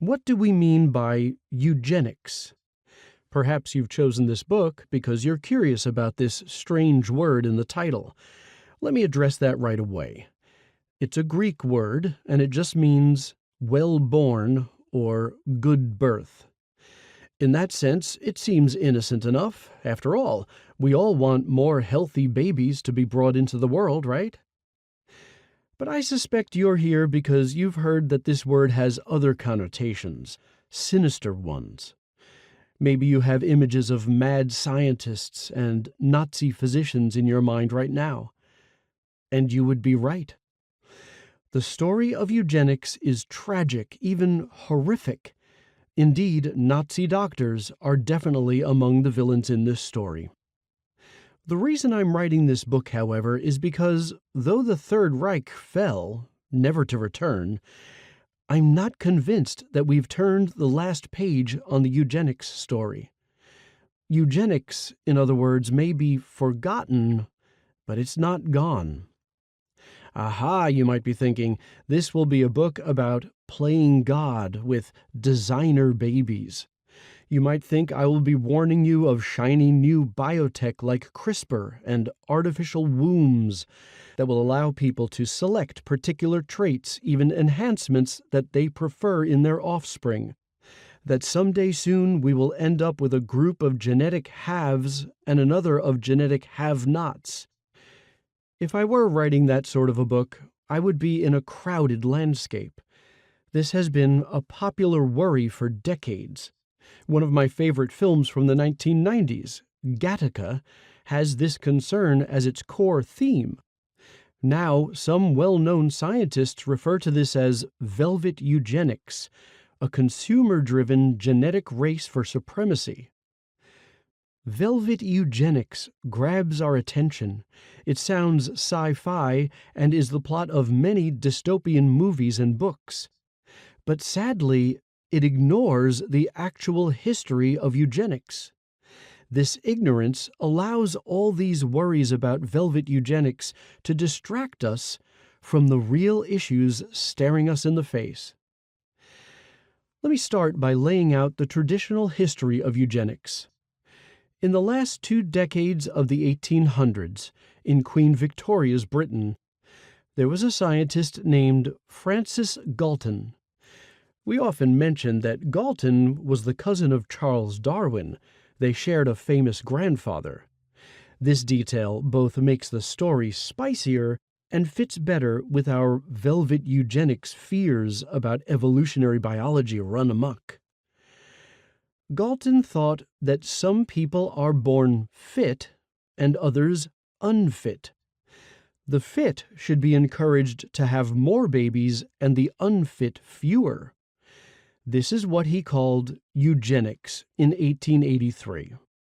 What do we mean by eugenics? Perhaps you've chosen this book because you're curious about this strange word in the title. Let me address that right away. It's a Greek word, and it just means well-born or good birth. In that sense, it seems innocent enough. After all, we all want more healthy babies to be brought into the world, right? But I suspect you're here because you've heard that this word has other connotations, sinister ones. Maybe you have images of mad scientists and Nazi physicians in your mind right now. And you would be right. The story of eugenics is tragic, even horrific. Indeed, Nazi doctors are definitely among the villains in this story. The reason I'm writing this book, however, is because though the Third Reich fell, never to return, I'm not convinced that we've turned the last page on the eugenics story. Eugenics, in other words, may be forgotten, but it's not gone. Aha, you might be thinking, this will be a book about playing God with designer babies. You might think I will be warning you of shiny new biotech like CRISPR and artificial wombs that will allow people to select particular traits, even enhancements that they prefer in their offspring. That someday soon we will end up with a group of genetic haves and another of genetic have-nots. If I were writing that sort of a book, I would be in a crowded landscape. This has been a popular worry for decades. One of my favorite films from the 1990s, Gattaca, has this concern as its core theme. Now, some well-known scientists refer to this as velvet eugenics, a consumer-driven genetic race for supremacy. Velvet eugenics grabs our attention. It sounds sci-fi and is the plot of many dystopian movies and books. But sadly, it ignores the actual history of eugenics. This ignorance allows all these worries about velvet eugenics to distract us from the real issues staring us in the face. Let me start by laying out the traditional history of eugenics. In the last 2 decades of the 1800s, in Queen Victoria's Britain, there was a scientist named Francis Galton. We often mention that Galton was the cousin of Charles Darwin. They shared a famous grandfather. This detail both makes the story spicier and fits better with our velvet eugenics fears about evolutionary biology run amok. Galton thought that some people are born fit and others unfit. The fit should be encouraged to have more babies and the unfit fewer. This is what he called eugenics in 1883.